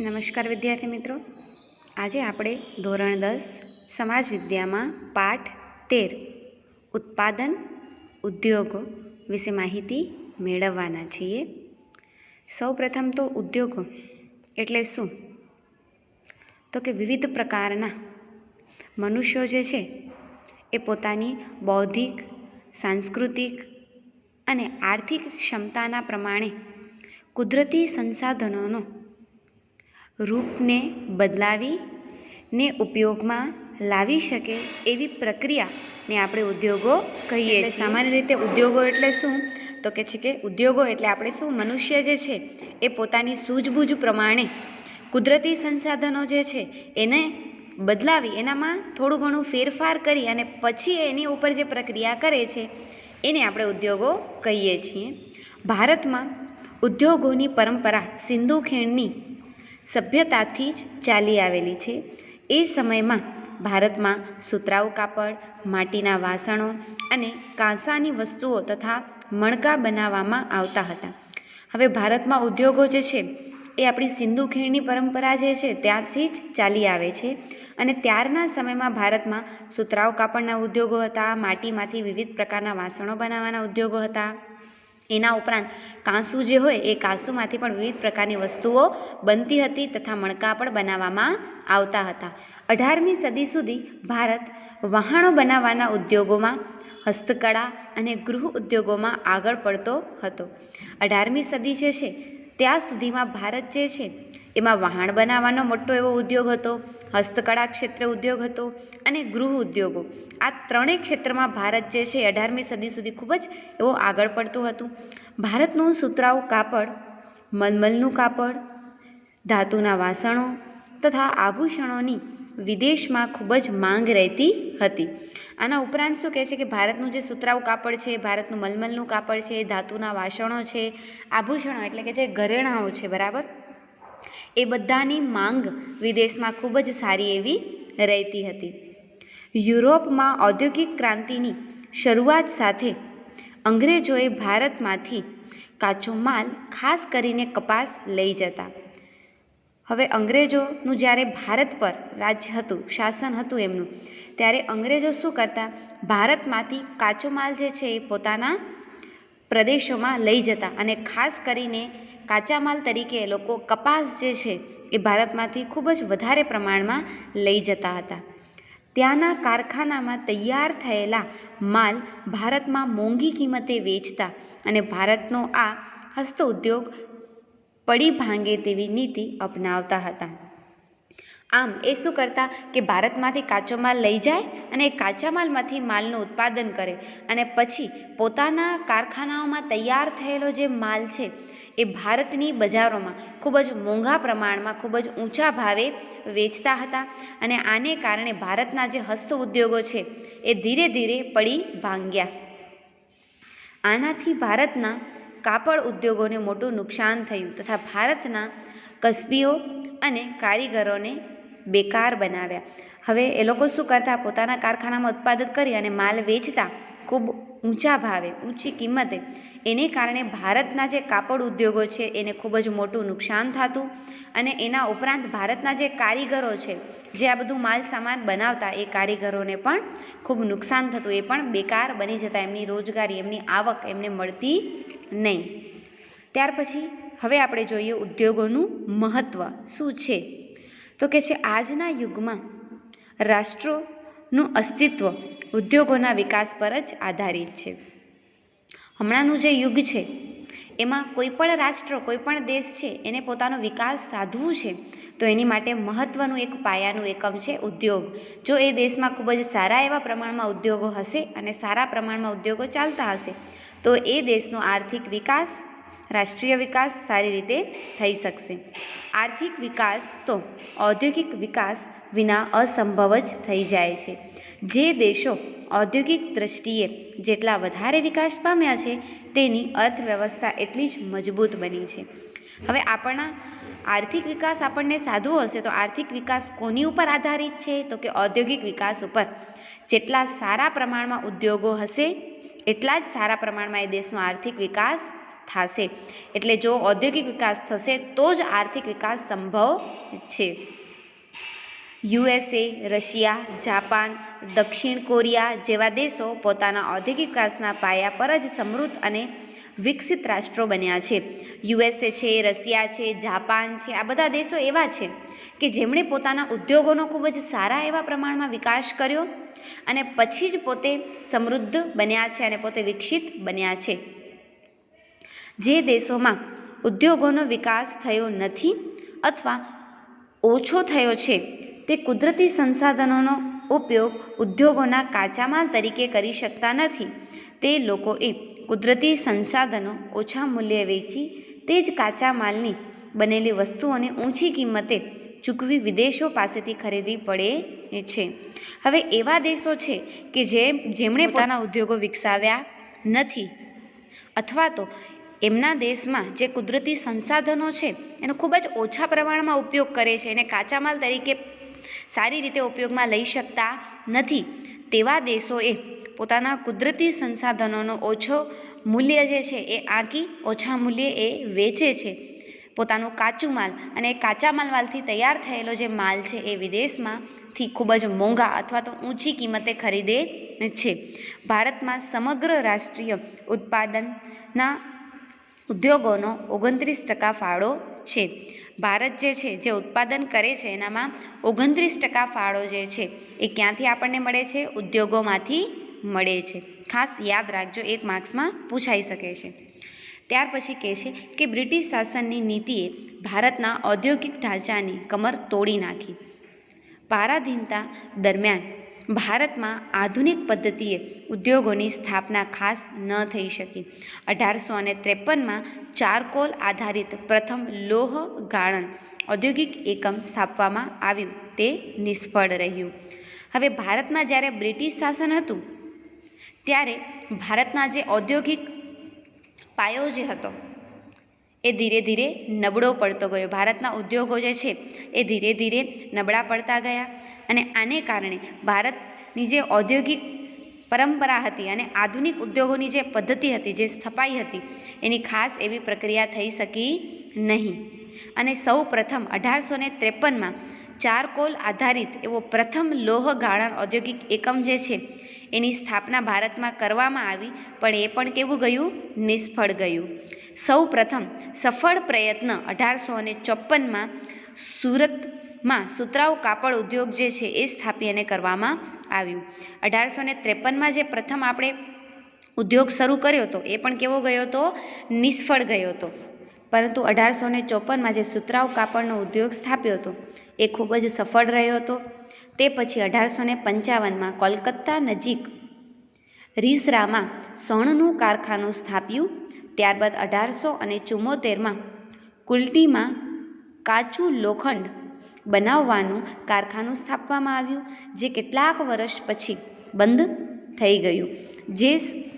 નમસ્કાર વિદ્યાર્થી મિત્રો, આજે આપણે ધોરણ 10 સમાજ વિદ્યામાં પાઠ 13 ઉત્પાદન ઉદ્યોગો વિશે માહિતી મેળવવાના છીએ. સૌપ્રથમ તો ઉદ્યોગો એટલે શું? તો કે વિવિધ પ્રકારના મનુષ્યો જે છે એ પોતાની બૌદ્ધિક, સાંસ્કૃતિક અને આર્થિક ક્ષમતાના પ્રમાણે કુદરતી સંસાધનોનો રૂપને બદલાવીને ઉપયોગમાં લાવી શકે એવી પ્રક્રિયાને આપણે ઉદ્યોગો કહીએ છીએ. સામાન્ય રીતે ઉદ્યોગો એટલે શું? તો કે છે કે ઉદ્યોગો એટલે આપણે શું, મનુષ્ય જે છે એ પોતાની સૂઝબૂઝ પ્રમાણે કુદરતી સંસાધનો જે છે એને બદલાવી, એનામાં થોડું ઘણું ફેરફાર કરી અને પછી એની ઉપર જે પ્રક્રિયા કરે છે એને આપણે ઉદ્યોગો કહીએ છીએ. ભારતમાં ઉદ્યોગોની પરંપરા સિંધુ ખીણની સભ્યતાથી જ ચાલી આવેલી છે. એ સમયમાં ભારતમાં સુતરાઉ કાપડ, માટીના વાસણો અને કાંસાની વસ્તુઓ તથા મણકા બનાવવામાં આવતા હતા. હવે ભારતમાં ઉદ્યોગો જે છે એ આપણી સિંધુ ખીણની પરંપરા જે છે ત્યાંથી જ ચાલી આવે છે. અને ત્યારના સમયમાં ભારતમાં સુતરાઉ કાપડના ઉદ્યોગો હતા, માટીમાંથી વિવિધ પ્રકારના વાસણો બનાવવાના ઉદ્યોગો હતા. એના ઉપરાંત કાંસુ જે હોય એ કાંસુમાંથી પણ વિવિધ પ્રકારની વસ્તુઓ બનતી હતી તથા મણકા પણ બનાવવામાં આવતા હતા. 18મી સદી સુધી ભારત વહાણો બનાવવાના ઉદ્યોગોમાં, હસ્તકળા અને ગૃહ ઉદ્યોગોમાં આગળ પડતો હતો. 18મી સદી જે છે ત્યાં સુધીમાં ભારત જે છે એમાં વહાણ બનાવવાનો મોટો એવો ઉદ્યોગ હતો, હસ્તકળા ક્ષેત્રે ઉદ્યોગ હતો અને ગૃહ ઉદ્યોગો. આ ત્રણેય ક્ષેત્રમાં ભારત જે છે 18મી સદી સુધી ખૂબ જ એવો આગળ પડતું હતું. ભારતનું સુતરાઉ કાપડ, મલમલનું કાપડ, ધાતુના વાસણો તથા આભૂષણોની વિદેશમાં ખૂબ જ માંગ રહેતી હતી. આના ઉપરાંત શું કહે છે કે ભારતનું જે સુતરાઉ કાપડ છે, ભારતનું મલમલનું કાપડ છે, ધાતુના વાસણો છે, આભૂષણો એટલે કે જે ઘરેણાઓ છે, બરાબર, એ બધાની માંગ વિદેશમાં ખૂબ જ સારી એવી રહેતી હતી. યુરોપમાં ઔદ્યોગિક ક્રાંતિની શરૂઆત સાથે અંગ્રેજોએ ભારતમાંથી કાચો માલ, ખાસ કરીને કપાસ લઈ જતા. હવે અંગ્રેજોનું જ્યારે ભારત પર રાજ્ય હતું, શાસન હતું એમનું, ત્યારે અંગ્રેજો શું કરતા, ભારતમાંથી કાચો માલ જે છે એ પોતાના પ્રદેશોમાં લઈ જતા અને ખાસ કરીને કાચા માલ તરીકે એ લોકો કપાસ જે છે એ ભારતમાંથી ખૂબ જ વધારે પ્રમાણમાં લઈ જતા હતા. ત્યાંના કારખાનામાં તૈયાર થયેલા માલ ભારતમાં મોંઘી કિંમતે વેચતા અને ભારતનો આ હસ્ત ઉદ્યોગ પડી ભાંગે તેવી નીતિ અપનાવતા હતા. આમ એ શું કરતા કે ભારતમાંથી કાચો માલ લઈ જાય અને એ કાચા માલમાંથી માલનું ઉત્પાદન કરે અને પછી પોતાના કારખાનાઓમાં તૈયાર થયેલો જે માલ છે એ ભારતની બજારોમાં ખૂબ જ મોંઘા પ્રમાણમાં, ખૂબ જ ઊંચા ભાવે વેચતા હતા. અને આને કારણે ભારતના જે હસ્ત ઉદ્યોગો છે એ ધીરે ધીરે પડી ભાંગ્યા. આનાથી ભારતના કાપડ ઉદ્યોગોને મોટું નુકસાન થયું તથા ભારતના કસબીઓ અને કારીગરોને બેકાર બનાવ્યા. હવે એ લોકો શું કરતા, પોતાના કારખાનામાં ઉત્પાદન કરી અને માલ વેચતા ખૂબ ઊંચા ભાવે, ઊંચી કિંમતે. એને કારણે ભારતના જે કાપડ ઉદ્યોગો છે એને ખૂબ જ મોટું નુકસાન થતું અને એના ઉપરાંત ભારતના જે કારીગરો છે જે આ બધું માલ સામાન બનાવતા, એ કારીગરોને પણ ખૂબ નુકસાન થતું, એ પણ બેકાર બની જતા, એમની રોજગારી, એમની આવક એમને મળતી નહીં. ત્યાર પછી હવે આપણે જોઈએ ઉદ્યોગોનું મહત્ત્વ શું છે. તો કે છે આજના યુગમાં રાષ્ટ્રોનું અસ્તિત્વ ઉદ્યોગોના વિકાસ પર જ આધારિત છે. હમણાંનું જે યુગ છે એમાં કોઈ પણ રાષ્ટ્ર, કોઈ પણ દેશ છે એને પોતાનો વિકાસ સાધવું છે તો એની માટે મહત્ત્વનું એક પાયાનું એકમ છે ઉદ્યોગ. જો એ દેશમાં ખૂબ જ સારા એવા પ્રમાણમાં ઉદ્યોગો હશે અને સારા પ્રમાણમાં ઉદ્યોગો ચાલતા હશે તો એ દેશનો આર્થિક વિકાસ, રાષ્ટ્રીય વિકાસ સારી રીતે થઈ શકશે. આર્થિક વિકાસ તો ઔદ્યોગિક વિકાસ વિના અસંભવ જ થઈ જાય છે. જે દેશો ઔદ્યોગિક દ્રષ્ટિએ જેટલા વધારે વિકાસ પામ્યા છે તેની અર્થવ્યવસ્થા એટલી જ મજબૂત બની છે. હવે આપણા આર્થિક વિકાસ આપણને સાધવો હશે તો આર્થિક વિકાસ કોની ઉપર આધારિત છે? તો કે ઔદ્યોગિક વિકાસ ઉપર. જેટલા સારા પ્રમાણમાં ઉદ્યોગો હશે એટલા જ સારા પ્રમાણમાં એ દેશનો આર્થિક વિકાસ થશે. એટલે જો ઔદ્યોગિક વિકાસ થશે તો જ આર્થિક વિકાસ સંભવ છે. USA, રશિયા, જાપાન, દક્ષિણ કોરિયા જેવા દેશો પોતાના ઔદ્યોગિક વિકાસના પાયા પર જ સમૃદ્ધ અને વિકસિત રાષ્ટ્રો બન્યા છે. USA છે, રશિયા છે, જાપાન છે, આ બધા દેશો એવા છે કે જેમણે પોતાના ઉદ્યોગોનો ખૂબ જ સારા એવા પ્રમાણમાં વિકાસ કર્યો અને પછી જ પોતે સમૃદ્ધ બન્યા છે અને પોતે વિકસિત બન્યા છે. જે દેશોમાં ઉદ્યોગોનો વિકાસ થયો નથી અથવા ઓછો થયો છે તે કુદરતી સંસાધનોનો ઉપયોગ ઉદ્યોગોના કાચા માલ તરીકે કરી શકતા નથી. તે લોકોએ કુદરતી સંસાધનો ઓછા મૂલ્યે વેચી તે જ કાચા માલની બનેલી વસ્તુઓને ઊંચી કિંમતે ચૂકવી વિદેશો પાસેથી ખરીદવી પડે છે. હવે એવા દેશો છે કે જેમણે પોતાના ઉદ્યોગો વિકસાવ્યા નથી અથવા તો એમના દેશમાં જે કુદરતી સંસાધનો છે એનો ખૂબ જ ઓછા પ્રમાણમાં ઉપયોગ કરે છે અને કાચા માલ તરીકે સારી રીતે ઉપયોગમાં લઈ શકતા નથી. તેવા દેશોએ પોતાના કુદરતી સંસાધનોનો ઓછો મૂલ્ય જે છે એ આંકી ઓછા મૂલ્યે એ વેચે છે પોતાનું કાચું માલ, અને કાચા માલથી તૈયાર થયેલો જે માલ છે એ વિદેશમાંથી ખૂબ જ મોંઘા અથવા તો ઊંચી કિંમતે ખરીદે છે. ભારતમાં સમગ્ર રાષ્ટ્રીય ઉત્પાદનના ઉદ્યોગોનો 29% ફાળો છે. ભારત જે છે જે ઉત્પાદન કરે છે એનામાં 29% ફાળો જે છે એ ક્યાંથી આપણને મળે છે? ઉદ્યોગોમાંથી મળે છે. ખાસ યાદ રાખજો, 1 માર્ક્સમાં પૂછાઈ શકે છે. ત્યાર પછી કહે છે કે બ્રિટિશ શાસનની નીતિએ ભારતના ઔદ્યોગિક ઢાંચાની કમર તોડી નાખી. પરાધીનતા દરમિયાન ભારતમાં આધુનિક પદ્ધતિએ ઉદ્યોગોની સ્થાપના ખાસ ન થઈ શકી. 1853માં ચારકોલ આધારિત પ્રથમ લોહ ગાળણ ઔદ્યોગિક એકમ સ્થાપવામાં આવ્યું, તે નિષ્ફળ રહ્યું. હવે ભારતમાં જ્યારે બ્રિટિશ શાસન હતું ત્યારે ભારતના જે ઔદ્યોગિક પાયો જે હતો એ ધીરે ધીરે નબળો પડતો ગયો. ભારતના ઉદ્યોગો જે છે એ ધીરે ધીરે નબળા પડતા ગયા અને આને કારણે ભારતની જે ઔદ્યોગિક પરંપરા હતી અને આધુનિક ઉદ્યોગોની જે પદ્ધતિ હતી, જે સ્થપાઈ હતી, એની ખાસ એવી પ્રક્રિયા થઈ શકી નહીં. અને સૌ પ્રથમ 1853માં ચારકોલ આધારિત એવો પ્રથમ લોહ ગાળણ ઔદ્યોગિક એકમ જે છે એની સ્થાપના ભારતમાં કરવામાં આવી, પણ એ પણ કેવું ગયું? નિષ્ફળ ગયું. સૌ પ્રથમ સફળ પ્રયત્ન 1854માં સુરતમાં સુતરાઉ કાપડ ઉદ્યોગ જે છે એ સ્થાપી અને કરવામાં આવ્યું. 1853માં જે પ્રથમ આપણે ઉદ્યોગ શરૂ કર્યો હતો એ પણ કેવો ગયો હતો? નિષ્ફળ ગયો હતો. પરંતુ 1854માં જે સુતરાઉ કાપડનો ઉદ્યોગ સ્થાપ્યો હતો એ ખૂબ જ સફળ રહ્યો હતો. તે પછી 1855માં કોલકાતા નજીક રીસરામાં સોણનું કારખાનું સ્થાપ્યું. ત્યારબાદ 1874માં કુલ્ટીમાં કાચું લોખંડ બનાવવાનું કારખાનું સ્થાપવામાં આવ્યું, જે કેટલાક વર્ષ પછી બંધ થઈ ગયું. જે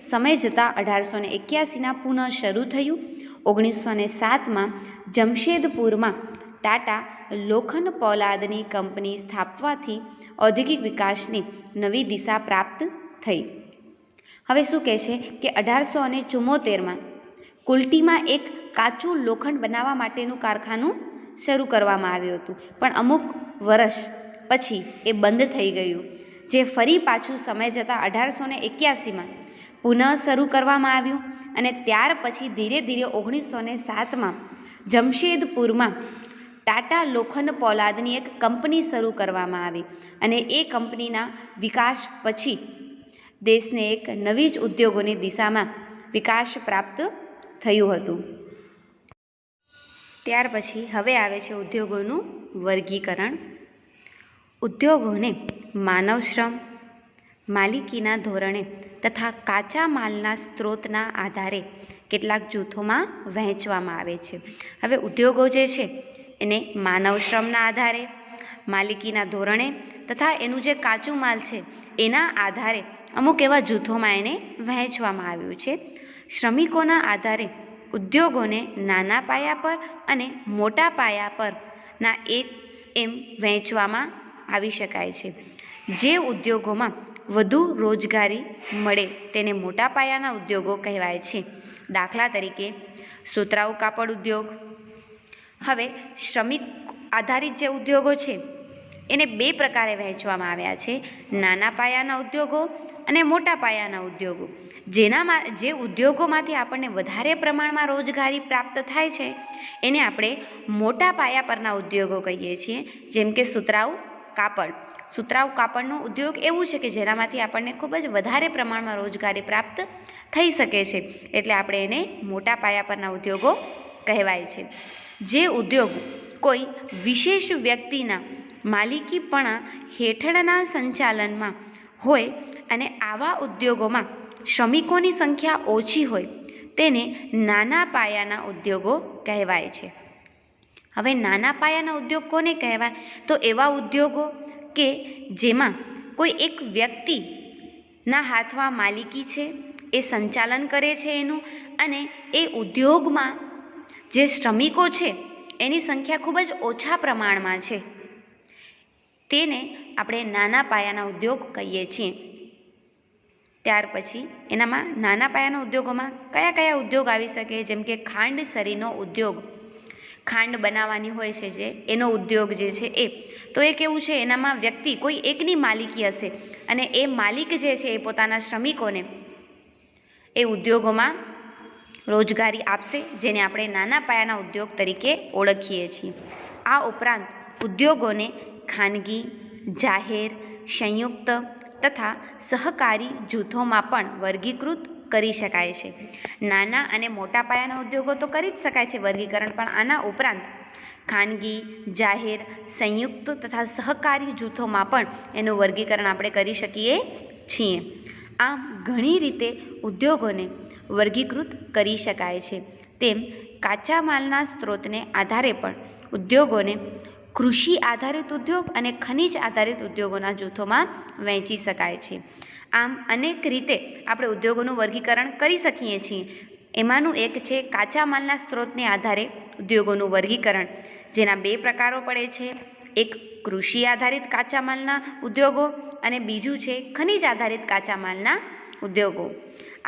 સમય જતાં 1881ના પુનઃ શરૂ થયું. 1907માં જમશેદપુરમાં ટાટા લોખંડ પોલાદની કંપની સ્થાપવાથી ઔદ્યોગિક વિકાસની નવી દિશા પ્રાપ્ત થઈ. હવે શું કહે છે કે 1874માં કુલ્ટીમાં એક કાચું લોખંડ બનાવવા માટેનું કારખાનું શરૂ કરવામાં આવ્યું હતું, પણ અમુક વર્ષ પછી એ બંધ થઈ ગયું, જે ફરી પાછું સમય જતાં 1881માં પુનઃ શરૂ કરવામાં આવ્યું. અને ત્યાર પછી ધીરે ધીરે 1907માં જમશેદપુરમાં ટાટા લોખંડ પોલાદની એક કંપની શરૂ કરવામાં આવી અને એ કંપનીના વિકાસ પછી દેશને એક નવી જ ઉદ્યોગોની દિશામાં વિકાસ પ્રાપ્ત થયું હતું. ત્યાર પછી હવે આવે છે ઉદ્યોગોનું વર્ગીકરણ. ઉદ્યોગોને માનવ શ્રમ, માલિકીના ધોરણે તથા કાચા માલના સ્ત્રોતના આધારે કેટલાક જૂથોમાં વહેંચવામાં આવે છે. હવે ઉદ્યોગો જે છે એને માનવ શ્રમના આધારે, માલિકીના ધોરણે તથા એનું જે કાચું માલ છે એના આધારે અમુક એવા જૂથોમાં એને વહેંચવામાં આવ્યું છે. શ્રમિકોના આધારે ઉદ્યોગોને નાના પાયા પર અને મોટા પાયા પરના એમ વહેંચવામાં આવી શકાય છે. જે ઉદ્યોગોમાં વધુ રોજગારી મળે તેને મોટા પાયાના ઉદ્યોગો કહેવાય છે. દાખલા તરીકે સુતરાઉ કાપડ ઉદ્યોગ. હવે શ્રમિક આધારિત જે ઉદ્યોગો છે એને બે પ્રકારે વહેંચવામાં આવ્યા છે, નાના પાયાના ઉદ્યોગો અને મોટા પાયાના ઉદ્યોગો. જે ઉદ્યોગોમાંથી આપણને વધારે પ્રમાણમાં રોજગારી પ્રાપ્ત થાય છે એને આપણે મોટા પાયા પરના ઉદ્યોગો કહીએ છીએ, જેમ કે સુતરાઉ કાપડ. સુતરાઉ કાપડનો ઉદ્યોગ એવું છે કે જેનામાંથી આપણને ખૂબ જ વધારે પ્રમાણમાં રોજગારી પ્રાપ્ત થઈ શકે છે, એટલે આપણે એને મોટા પાયા પરના ઉદ્યોગો કહેવાય છે. જે ઉદ્યોગ કોઈ વિશેષ વ્યક્તિના માલિકીપણા હેઠળના સંચાલનમાં હોય અને આવા ઉદ્યોગોમાં શ્રમિકોની સંખ્યા ઓછી હોય તેને નાના પાયાના ઉદ્યોગો કહેવાય છે. હવે નાના પાયાના ઉદ્યોગ કોને કહેવાય? તો એવા ઉદ્યોગો કે જેમાં કોઈ એક વ્યક્તિના હાથમાં માલિકી છે, એ સંચાલન કરે છે એનું, અને એ ઉદ્યોગમાં જે શ્રમિકો છે એની સંખ્યા ખૂબ જ ઓછા પ્રમાણમાં છે, તેને આપણે નાના પાયાના ઉદ્યોગ કહીએ છીએ. ત્યાર પછી એનામાં નાના પાયાના ઉદ્યોગોમાં કયા કયા ઉદ્યોગ આવી શકે? જેમ કે ખાંડસરીનો ઉદ્યોગ, ખાંડ બનાવવાની હોય છે જે એનો ઉદ્યોગ જે છે એ, તો એ કેવું છે, એનામાં વ્યક્તિ કોઈ એકની માલિકી હશે અને એ માલિક જે છે એ પોતાના શ્રમિકોને એ ઉદ્યોગોમાં રોજગારી આપશે, જેને આપણે નાના પાયાના ઉદ્યોગ તરીકે ઓળખીએ છીએ. આ ઉપરાંત ઉદ્યોગોને ખાનગી, જાહેર, સંયુક્ત તથા સહકારી જૂથોમાં પણ વર્ગીકૃત કરી શકાય છે. નાના અને મોટા પાયાના ઉદ્યોગો તો કરી જ શકાય છે વર્ગીકરણ, પણ આના ઉપરાંત ખાનગી, જાહેર, સંયુક્ત તથા સહકારી જૂથોમાં પણ એનું વર્ગીકરણ આપણે કરી શકીએ છીએ. આમ ઘણી રીતે ઉદ્યોગોને વર્ગીકૃત કરી શકાય છે. તેમ કાચા માલના સ્ત્રોતને આધારે પણ ઉદ્યોગોને કૃષિ આધારિત ઉદ્યોગ અને ખનિજ આધારિત ઉદ્યોગોના જૂથોમાં વહેંચી શકાય છે. આમ અનેક રીતે આપણે ઉદ્યોગોનું વર્ગીકરણ કરી શકીએ છીએ. એમાંનું એક છે કાચા માલના સ્ત્રોતને આધારે ઉદ્યોગોનું વર્ગીકરણ, જેના બે પ્રકારો પડે છે. એક કૃષિ આધારિત કાચા માલના ઉદ્યોગો અને બીજું છે ખનિજ આધારિત કાચા માલના ઉદ્યોગો.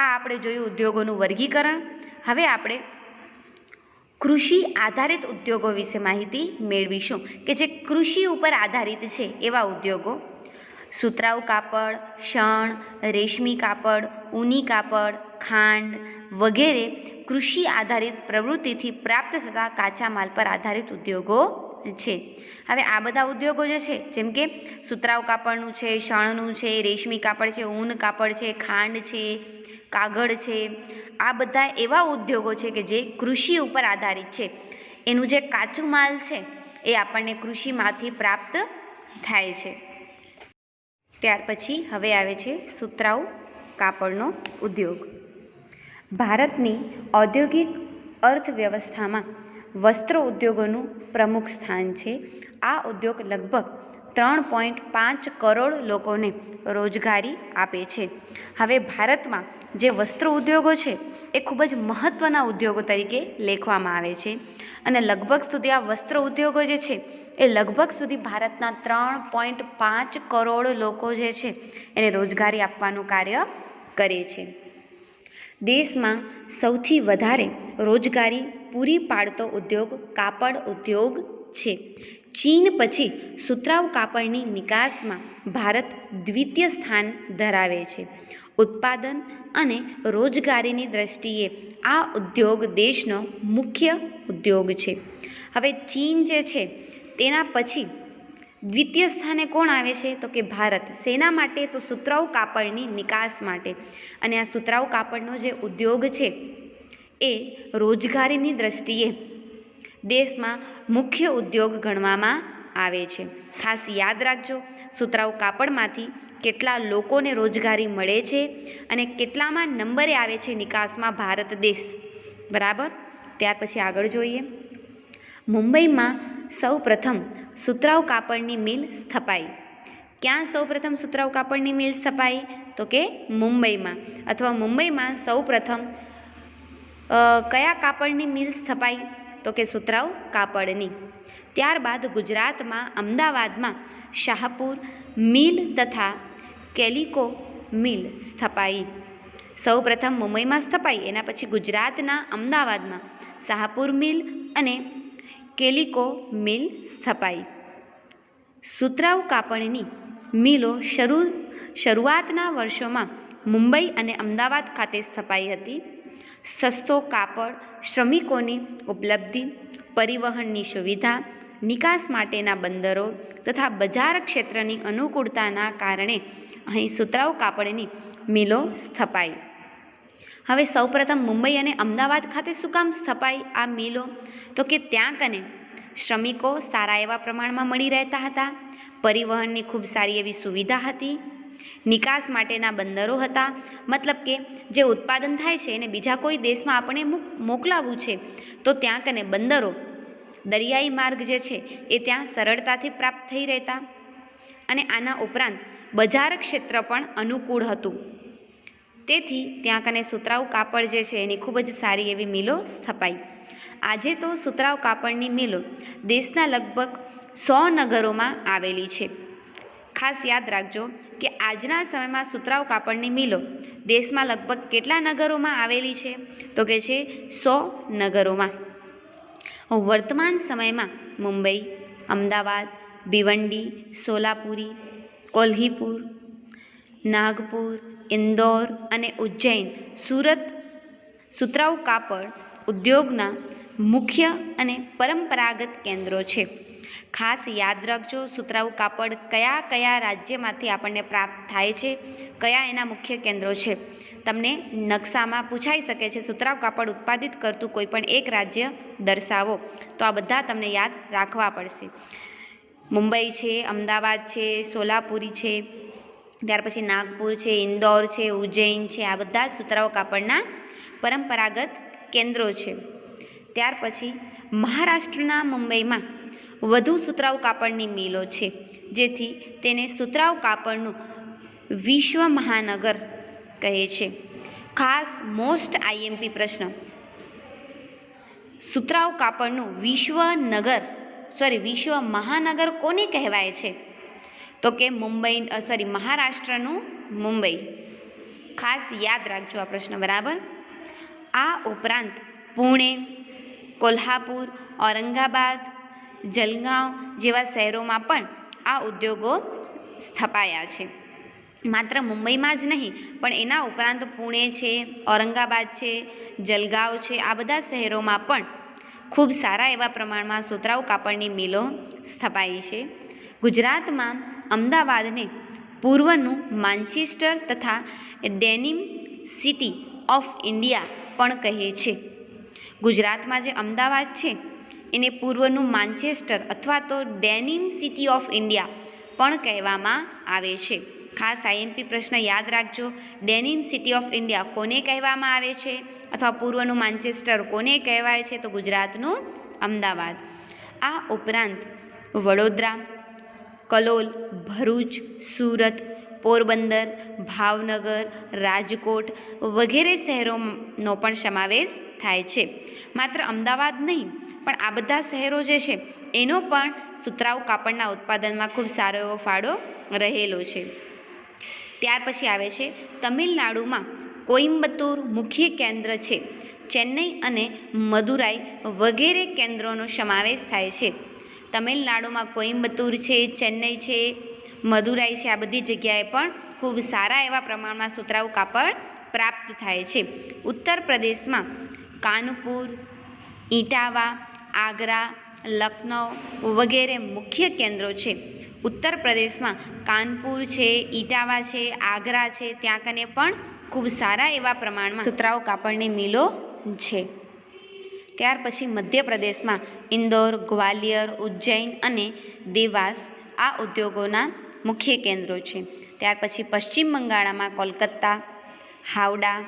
આ આપણે જોયું ઉદ્યોગોનું વર્ગીકરણ. હવે આપણે કૃષિ આધારિત ઉદ્યોગો વિશે માહિતી મેળવીશું કે જે કૃષિ ઉપર આધારિત છે એવા ઉદ્યોગો. સુતરાઉ કાપડ, શણ, રેશમી કાપડ, ઊની કાપડ, ખાંડ વગેરે કૃષિ આધારિત પ્રવૃત્તિથી પ્રાપ્ત થતા કાચા માલ પર આધારિત ઉદ્યોગો છે. હવે આ બધા ઉદ્યોગો જે છે, જેમ કે સુતરાઉ કાપડનું છે, શણનું છે, રેશમી કાપડ છે, ઊન કાપડ છે, ખાંડ છે, કાગળ છે, આ બધા એવા ઉદ્યોગો છે કે જે કૃષિ ઉપર આધારિત છે. એનું જે કાચું માલ છે એ આપણને કૃષિમાંથી પ્રાપ્ત થાય છે. ત્યાર પછી હવે આવે છે સુતરાઉ કાપડનો ઉદ્યોગ. ભારતની ઔદ્યોગિક અર્થવ્યવસ્થામાં વસ્ત્ર ઉદ્યોગોનું પ્રમુખ સ્થાન છે. આ ઉદ્યોગ લગભગ 3.5 કરોડ લોકોને રોજગારી આપે છે. હવે ભારતમાં જે વસ્ત્ર ઉદ્યોગો છે એ ખૂબ જ મહત્ત્વના ઉદ્યોગો તરીકે લેખવામાં આવે છે, અને લગભગ સુધી આ વસ્ત્ર ઉદ્યોગો જે છે એ લગભગ સુધી ભારતના 3.5 કરોડ લોકો જે છે એને રોજગારી આપવાનું કાર્ય કરે છે. દેશમાં સૌથી વધારે રોજગારી પૂરી પાડતો ઉદ્યોગ કાપડ ઉદ્યોગ છે. ચીન પછી સુતરાઉ કાપડની નિકાસમાં ભારત દ્વિતીય સ્થાન ધરાવે છે. ઉત્પાદન અને રોજગારીની દ્રષ્ટિએ આ ઉદ્યોગ દેશનો મુખ્ય ઉદ્યોગ છે. હવે ચીન જે છે તેના પછી દ્વિતીય સ્થાને કોણ આવે છે? તો કે ભારત. શેના માટે? તો સુતરાઉ કાપડની નિકાસ માટે. અને આ સુતરાઉ કાપડનો જે ઉદ્યોગ છે એ રોજગારીની દ્રષ્ટિએ દેશમાં મુખ્ય ઉદ્યોગ ગણવામાં આવે છે. ખાસ યાદ રાખજો, સુતરાઉ કાપડમાંથી કેટલા લોકોને રોજગારી મળે છે અને કેટલામાં નંબરે આવે છે નિકાસમાં ભારત દેશ. બરાબર. ત્યાર પછી આગળ જોઈએ. મુંબઈમાં સૌ પ્રથમ સુતરાઉ કાપડની મિલ સ્થપાઈ. ક્યાં સૌ પ્રથમ સુતરાઉ કાપડની મિલ સ્થપાઈ? તો કે મુંબઈમાં. અથવા મુંબઈમાં સૌ પ્રથમ કયા કાપડની મિલ સ્થપાઈ? તો કે સુતરાઉ કાપડની. ત્યારબાદ ગુજરાતમાં અમદાવાદમાં શાહપુર મિલ તથા કેલિકો મિલ સ્થપાઈ. સૌ પ્રથમ મુંબઈમાં સ્થપાઈ, એના પછી ગુજરાતના અમદાવાદમાં શાહપુર મિલ અને કેલિકો મિલ સ્થપાઈ. સુતરાઉ કાપડની મિલો શરૂઆતના વર્ષોમાં મુંબઈ અને અમદાવાદ ખાતે સ્થપાઈ હતી. સસ્તો કાપડ, શ્રમિકોની ઉપલબ્ધિ, પરિવહનની સુવિધા, નિકાસ માટેના બંદરો તથા બજાર ક્ષેત્રની અનુકૂળતાના કારણે અહીં સુતરાઉ કાપડની મિલો સ્થપાઈ. હવે સૌપ્રથમ મુંબઈ અને અમદાવાદ ખાતે શું કામ સ્થપાઈ આ મિલો? તો કે ત્યાં કને શ્રમિકો સારા એવા પ્રમાણમાં મળી રહેતા હતા, પરિવહનની ખૂબ સારી એવી સુવિધા હતી, નિકાસ માટેના બંદરો હતા. મતલબ કે જે ઉત્પાદન થાય છે એને બીજા કોઈ દેશમાં આપણે મોકલાવવું છે તો ત્યાં કને બંદરો, દરિયાઈ માર્ગ જે છે એ ત્યાં સરળતાથી પ્રાપ્ત થઈ રહેતા. અને આના ઉપરાંત બજાર ક્ષેત્ર પણ અનુકૂળ હતું. તેથી ત્યાં કને સુતરાઉ કાપડ જે છે એની ખૂબ જ સારી એવી મિલો સ્થપાઈ. આજે તો સુતરાઉ કાપડની મિલો દેશના લગભગ 100 નગરોમાં આવેલી છે. ખાસ યાદ રાખજો કે આજના સમયમાં સુતરાઉ કાપડની મિલો દેશમાં લગભગ કેટલા નગરોમાં આવેલી છે? તો કે છે 100 નગરોમાં. વર્તમાન સમયમાં મુંબઈ, અમદાવાદ, ભિવંડી, સોલાપુરી, કોલ્હાપુર, નાગપુર, ઇન્દોર અને ઉજ્જૈન, સુરત સુતરાઉ કાપડ ઉદ્યોગના મુખ્ય અને પરંપરાગત કેન્દ્રો છે. ખાસ યાદ રાખજો સુતરાઉ કાપડ કયા કયા રાજ્યમાંથી આપણને પ્રાપ્ત થાય છે, કયા એના મુખ્ય કેન્દ્રો છે. તમને નકશામાં પૂછાઈ શકે છે સુતરાઉ કાપડ ઉત્પાદિત કરતું કોઈ પણ એક રાજ્ય દર્શાવો, તો આ બધા તમને યાદ રાખવા પડશે. મુંબઈ છે, અમદાવાદ છે, સોલાપુરી છે, ત્યાર પછી નાગપુર છે, ઇન્દોર છે, ઉજ્જૈન છે, આ બધા જ સુતરાઉ કાપડના પરંપરાગત કેન્દ્રો છે. ત્યાર પછી મહારાષ્ટ્રના મુંબઈમાં વધુ સુતરાઉ કાપડની મિલો છે, જેથી તેને સુતરાઉ કાપડનું વિશ્વ મહાનગર કહે છે. ખાસ મોસ્ટ આઈએમપી પ્રશ્ન, સુતરાઉ કાપડનું વિશ્વ મહાનગર કોને કહેવાય છે? તો કે મહારાષ્ટ્રનું મુંબઈ. ખાસ યાદ રાખજો આ પ્રશ્ન, બરાબર. આ ઉપરાંત પુણે, કોલ્હાપુર, ઔરંગાબાદ, જલગાંવ જેવા શહેરોમાં પણ આ ઉદ્યોગો સ્થપાયા છે. માત્ર મુંબઈમાં જ નહીં પણ એના ઉપરાંત પુણે છે, ઔરંગાબાદ છે, જલગાંવ છે, આ બધા શહેરોમાં પણ ખૂબ સારા એવા પ્રમાણમાં સુતરાઉ કાપડની મિલો સ્થપાઈ છે. ગુજરાતમાં અમદાવાદને પૂર્વનું માન્ચેસ્ટર તથા ડેનિમ સિટી ઓફ ઇન્ડિયા પણ કહે છે. ગુજરાતમાં જે અમદાવાદ છે એને પૂર્વનું માન્ચેસ્ટર અથવા તો ડેનિમ સિટી ઓફ ઇન્ડિયા પણ કહેવામાં આવે છે. ખાસ આઈએમપી પ્રશ્ન યાદ રાખજો, ડેનિમ સિટી ઓફ ઇન્ડિયા કોને કહેવામાં આવે છે અથવા પૂર્વનું માન્ચેસ્ટર કોને કહેવાય છે? તો ગુજરાતનું અમદાવાદ. આ ઉપરાંત વડોદરા, કલોલ, ભરૂચ, સુરત, પોરબંદર, ભાવનગર, રાજકોટ વગેરે શહેરોનો પણ સમાવેશ થાય છે. માત્ર અમદાવાદ નહીં પણ આ બધા શહેરો જે છે એનો પણ સુતરાઉ કાપડના ઉત્પાદનમાં ખૂબ સારો એવો ફાળો રહેલો છે. ત્યાર પછી આવે છે તમિલનાડુમાં કોઈમ્બતુર મુખ્ય કેન્દ્ર છે. ચેન્નઈ અને મદુરાઈ વગેરે કેન્દ્રોનો સમાવેશ થાય છે. તમિલનાડુમાં કોઈમ્બતુર છે, ચેન્નઈ છે, મદુરાઈ છે, આ બધી જગ્યાએ પણ ખૂબ સારા એવા પ્રમાણમાં સુતરાઉ કાપડ પ્રાપ્ત થાય છે. ઉત્તર પ્રદેશમાં કાનપુર, ઇટાવા, આગ્રા, લખનઉ વગેરે મુખ્ય કેન્દ્રો છે. ઉત્તર પ્રદેશમાં કાનપુર છે, ઇટાવા છે, આગ્રા છે, ત્યાં કને પણ ખૂબ સારા એવા પ્રમાણમાં સુતરાઉ કાપડની મિલો છે. ત્યાર પછી મધ્યપ્રદેશમાં ઇન્દોર, ગ્વાલિયર, ઉજ્જૈન અને દેવાસ આ ઉદ્યોગોના મુખ્ય કેન્દ્રો છે. ત્યાર પછી પશ્ચિમ બંગાળમાં કોલકાતા, હાવડા,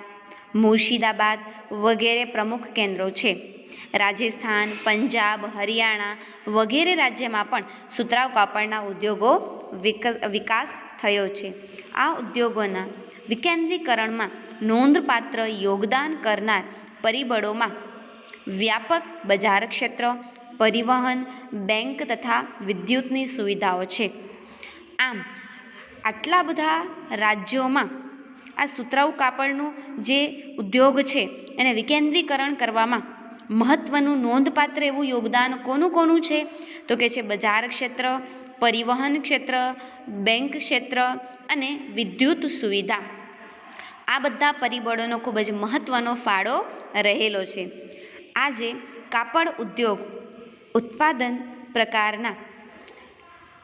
મુર્શિદાબાદ વગેરે પ્રમુખ કેન્દ્રો છે. રાજસ્થાન, પંજાબ, હરિયાણા વગેરે રાજ્યમાં પણ સુતરાઉ કાપડના ઉદ્યોગો વિકાસ થયો છે. આ ઉદ્યોગોના વિકેન્દ્રીકરણમાં નોંધપાત્ર યોગદાન કરનાર પરિબળોમાં વ્યાપક બજાર ક્ષેત્ર, પરિવહન, બેંક તથા વિદ્યુતની સુવિધાઓ છે. આમ આટલા બધા રાજ્યોમાં આ સુતરાઉ કાપડનું જે ઉદ્યોગ છે એને વિકેન્દ્રીકરણ કરવામાં મહત્ત્વનું નોંધપાત્ર એવું યોગદાન કોનું છે? તો કે છે બજાર ક્ષેત્ર, પરિવહન ક્ષેત્ર, બેંક ક્ષેત્ર અને વિદ્યુત સુવિધા. આ બધા પરિબળોનો ખૂબ જ મહત્ત્વનો ફાળો રહેલો છે. આજે કાપડ ઉદ્યોગ ઉત્પાદન પ્રકારના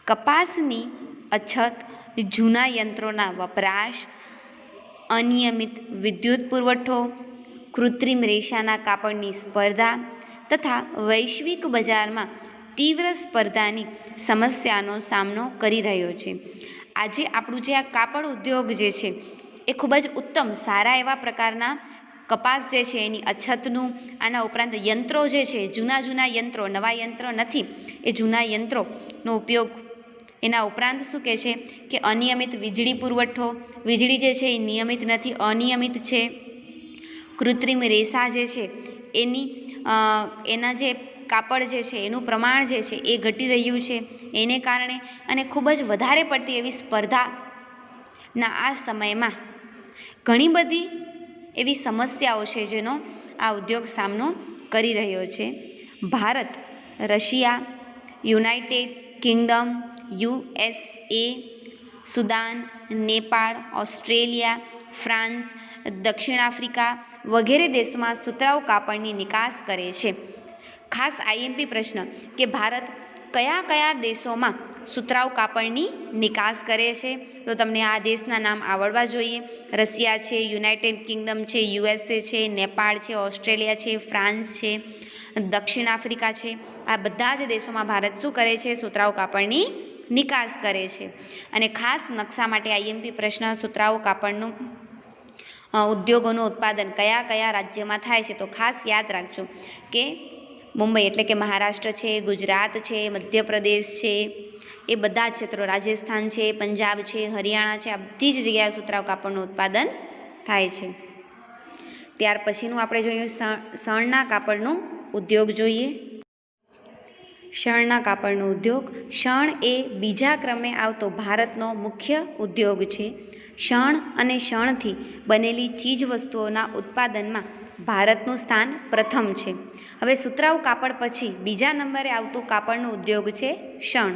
કપાસની અછત, જૂના યંત્રોના વપરાશ, અનિયમિત વિદ્યુત પુરવઠો, કૃત્રિમ રેશાના કાપડની સ્પર્ધા તથા વૈશ્વિક બજારમાં તીવ્ર સ્પર્ધાની સમસ્યાનો સામનો કરી રહ્યો છે. આજે આપણું જે આ કાપડ ઉદ્યોગ જે છે એ ખૂબ જ ઉત્તમ સારા એવા પ્રકારના કપાસ જે છે એની અછતનું, આના ઉપરાંત યંત્રો જે છે જૂના યંત્રો, નવા યંત્રો નથી, એ જૂના યંત્રોનો ઉપયોગ, એના ઉપરાંત શું કહે છે કે અનિયમિત વીજળી પુરવઠો, વીજળી જે છે એ નિયમિત નથી, અનિયમિત છે. કૃત્રિમ રેસા જે છે એના જે કાપડ જે છે એનું પ્રમાણ જે છે એ ઘટી રહ્યું છે. એને કારણે અને ખૂબ જ વધારે પડતી એવી સ્પર્ધાના આ સમયમાં ઘણી બધી એવી સમસ્યાઓ છે જેનો આ ઉદ્યોગ સામનો કરી રહ્યો છે. Bharat, Russia, United Kingdom, USA, Sudan, Nepal, Australia, France, દક્ષિણ આફ્રિકા વગેરે દેશોમાં સુતરાઉ કાપડની નિકાસ કરે છે. ખાસ IMP પ્રશ્ન કે ભારત કયા દેશોમાં સુતરાઉ કાપડની નિકાસ કરે છે? તો તમને આ દેશના નામ આવડવા જોઈએ. રશિયા છે, યુનાઇટેડ કિંગડમ છે, USA છે, નેપાળ છે, ઓસ્ટ્રેલિયા છે, ફ્રાન્સ છે, દક્ષિણ આફ્રિકા છે. આ બધા જ દેશોમાં ભારત શું કરે છે? સુતરાઉ કાપડની નિકાસ કરે છે. અને ખાસ નકશા માટે IMP પ્રશ્ન, સુતરાઉ કાપડનું ઉદ્યોગોનું ઉત્પાદન કયા રાજ્યમાં થાય છે? તો ખાસ યાદ રાખજો કે મુંબઈ એટલે કે મહારાષ્ટ્ર છે, ગુજરાત છે, મધ્યપ્રદેશ છે, એ બધા જ ક્ષેત્રો, રાજસ્થાન છે, પંજાબ છે, હરિયાણા છે, આ બધી જ જગ્યાએ સુતરાઉ કાપડનું ઉત્પાદન થાય છે. ત્યાર પછીનું આપણે જોઈએ શણના કાપડનો ઉદ્યોગ જોઈએ. શણના કાપડનો ઉદ્યોગ. શણ એ બીજા ક્રમે આવતો ભારતનો મુખ્ય ઉદ્યોગ છે. શણ અને શણથી બનેલી ચીજ વસ્તુઓના ઉત્પાદનમાં ભારતનું સ્થાન પ્રથમ છે. હવે સુતરાઉ કાપડ પછી બીજા નંબરે આવતું કાપડનો ઉદ્યોગ છે શણ.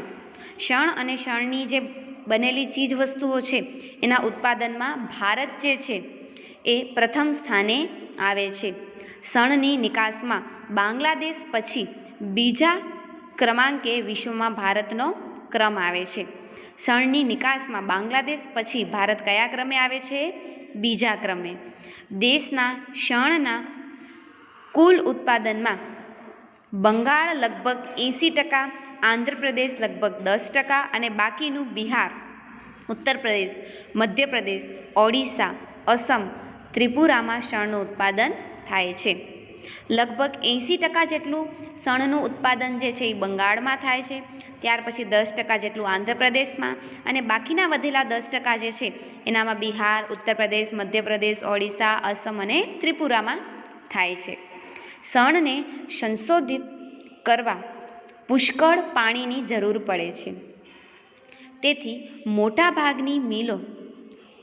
શણ અને શણની જે બનેલી ચીજ વસ્તુઓ છે એના ઉત્પાદનમાં ભારત જે છે એ પ્રથમ સ્થાને આવે છે. શણની નિકાસમાં બાંગ્લાદેશ પછી બીજા ક્રમાંકે વિશ્વમાં ભારતનો ક્રમ આવે છે. શણની નિકાસમાં બાંગ્લાદેશ પછી ભારત કયા ક્રમે આવે છે? બીજા ક્રમે. દેશના શણના કુલ ઉત્પાદનમાં બંગાળ લગભગ 80%, આંધ્રપ્રદેશ લગભગ 10% અને બાકીનું બિહાર, ઉત્તર પ્રદેશ, મધ્યપ્રદેશ, ઓડિશા, અસમ, ત્રિપુરામાં શણનું ઉત્પાદન થાય છે. લગભગ 80% જેટલું શણનું ઉત્પાદન જે છે એ બંગાળમાં થાય છે. ત્યાર પછી 10% જેટલું આંધ્રપ્રદેશમાં અને બાકીના વધેલા 10% જે છે એનામાં બિહાર, ઉત્તર પ્રદેશ, મધ્યપ્રદેશ, ઓડિશા, અસમ અને ત્રિપુરામાં થાય છે. શણને સંશોધિત કરવા પુષ્કળ પાણીની જરૂર પડે છે. તેથી મોટાભાગની મિલો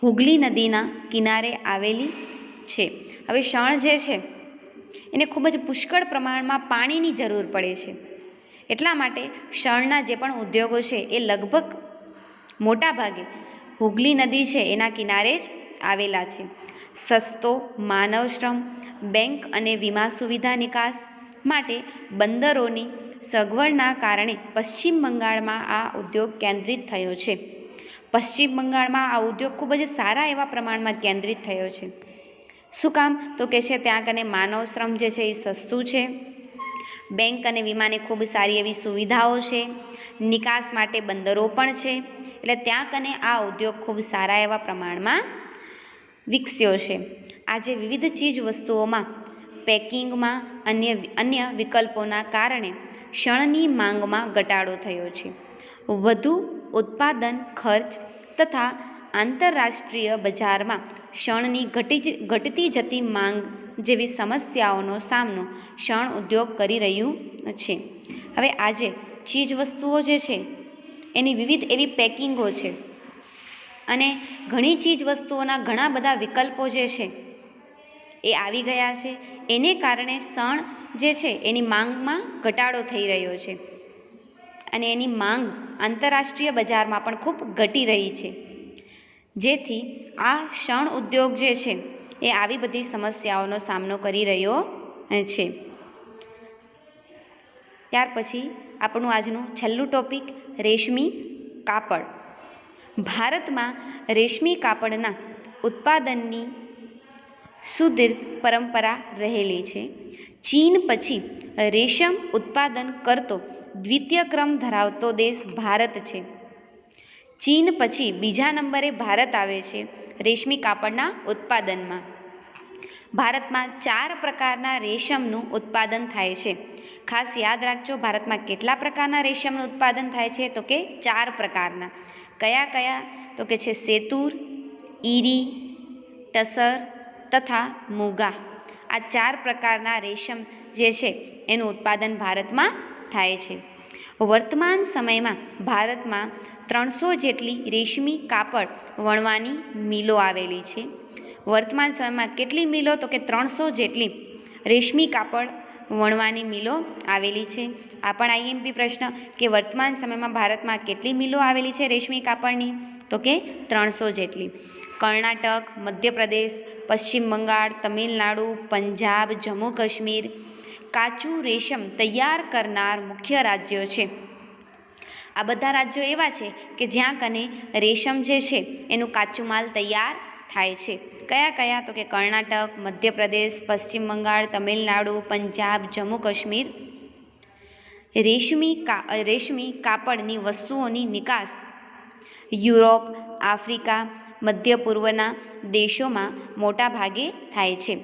હુગલી નદીના કિનારે આવેલી છે. હવે શણ જે છે એને ખૂબ જ પુષ્કળ પ્રમાણમાં પાણીની જરૂર પડે છે. એટલા માટે શણના જે પણ ઉદ્યોગો છે એ લગભગ મોટાભાગે હુગલી નદી છે એના કિનારે જ આવેલા છે. સસ્તો માનવ શ્રમ, બેંક અને વીમા સુવિધા નિકાસ માટે બંદરોની સગવડના કારણે પશ્ચિમ બંગાળમાં આ ઉદ્યોગ કેન્દ્રિત થયો છે. પશ્ચિમ બંગાળમાં આ ઉદ્યોગ ખૂબ જ સારા એવા પ્રમાણમાં કેન્દ્રિત થયો છે. શું કામ? તો કે છે ત્યાં કને માનવ શ્રમ જે છે એ સસ્તું છે, બેંક અને વીમાની ખૂબ સારી એવી સુવિધાઓ છે, નિકાસ માટે બંદરો પણ છે. એટલે ત્યાં કને આ ઉદ્યોગ ખૂબ સારા એવા પ્રમાણમાં વિકસ્યો છે. આજે વિવિધ ચીજ વસ્તુઓમાં પેકિંગમાં અન્ય વિકલ્પોના કારણે શણની માંગમાં ઘટાડો થયો છે. વધુ ઉત્પાદન ખર્ચ તથા આંતરરાષ્ટ્રીય બજારમાં શણની ઘટતી જતી માંગ જેવી સમસ્યાઓનો સામનો શણ ઉદ્યોગ કરી રહ્યું છે. હવે આજે ચીજ વસ્તુઓ જે છે એની વિવિધ એવી પેકિંગો છે અને ઘણી ચીજ વસ્તુઓના ઘણા બધા વિકલ્પો જે છે એ આવી ગયા છે. એને કારણે શણ જે છે એની માંગમાં ઘટાડો થઈ રહ્યો છે અને એની માંગ આંતરરાષ્ટ્રીય બજારમાં પણ ખૂબ ઘટી રહી છે, જેથી આ શણ ઉદ્યોગ જે છે એ આવી બધી સમસ્યાઓનો સામનો કરી રહ્યો છે. ત્યાર પછી આપણું આજનું છેલ્લું ટોપિક રેશમી કાપડ. ભારતમાં રેશમી કાપડના ઉત્પાદનની સુદીર્ઘ પરંપરા રહેલી છે. ચીન પછી રેશમ ઉત્પાદન કરતો દ્વિતીય ક્રમ ધરાવતો દેશ ભારત છે. ચીન પછી બીજા નંબરે ભારત આવે છે રેશમી કાપડના ઉત્પાદનમાં. ભારતમાં 4 પ્રકારના રેશમનું ઉત્પાદન થાય છે. ખાસ યાદ રાખજો, ભારતમાં કેટલા પ્રકારના રેશમનું ઉત્પાદન થાય છે? તો કે 4 પ્રકારના. કયા કયા? તો કે છે સેતુર, ઈરી, ટસર તથા મુગા. આ 4 પ્રકારના રેશમ જે છે એનું ઉત્પાદન ભારતમાં થાય છે. વર્તમાન સમયમાં ભારતમાં 300 જેટલી રેશમી કાપડ વણવાની મિલો આવેલી છે. વર્તમાન સમયમાં કેટલી મિલો? તો કે 300 જેટલી રેશમી કાપડ વણવાની મિલો આવેલી છે. આ પણ આઈએમપી પ્રશ્ન કે વર્તમાન સમયમાં ભારતમાં કેટલી મિલો આવેલી છે રેશમી કાપડની? તો કે 300 જેટલી. કર્ણાટક, મધ્યપ્રદેશ, પશ્ચિમ બંગાળ, તમિલનાડુ, પંજાબ, જમ્મુ કાશ્મીર કાચું રેશમ તૈયાર કરનાર મુખ્ય રાજ્યો છે. આ બધા રાજ્યો એવા છે કે જ્યાં કને રેશમ જે છે એનું કાચું માલ તૈયાર થાય છે. કયા કયા? તો કે કર્ણાટક, મધ્યપ્રદેશ, પશ્ચિમ બંગાળ, તમિલનાડુ, પંજાબ, જમ્મુ કાશ્મીર. રેશમી કાપડની વસ્તુઓની નિકાસ યુરોપ, આફ્રિકા, મધ્ય પૂર્વના દેશોમાં મોટા ભાગે થાય છે.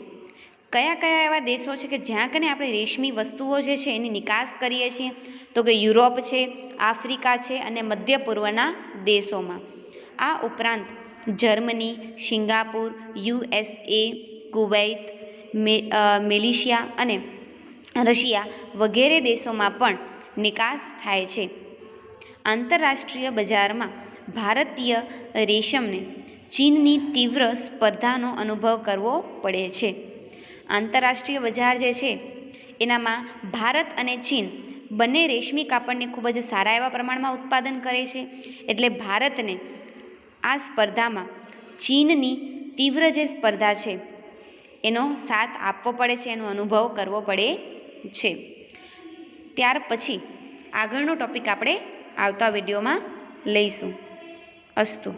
કયા કયા એવા દેશો છે કે જ્યાં કને આપણે રેશમી વસ્તુઓ જે છે એની નિકાસ કરીએ છીએ? તો કે યુરોપ છે, આફ્રિકા છે અને મધ્ય પૂર્વના દેશોમાં. આ ઉપરાંત Germany, Singapore, USA, Kuwait, Malaysia અને રશિયા વગેરે દેશોમાં પણ નિકાસ થાય છે. આંતરરાષ્ટ્રીય બજારમાં ભારતીય રેશમને ચીનની તીવ્ર સ્પર્ધાનો અનુભવ કરવો પડે છે. આંતરરાષ્ટ્રીય બજાર જે છે એનામાં ભારત અને ચીન બંને રેશમી કાપડને ખૂબ જ સારા એવા પ્રમાણમાં ઉત્પાદન કરે છે. એટલે ભારતને આ સ્પર્ધામાં ચીનની તીવ્ર જે સ્પર્ધા છે એનો સાથ આપવો પડે છે, એનો અનુભવ કરવો પડે છે. ત્યાર પછી આગળનો ટોપિક આપણે આવતા વિડીયોમાં લઈશું. અસ્તુ.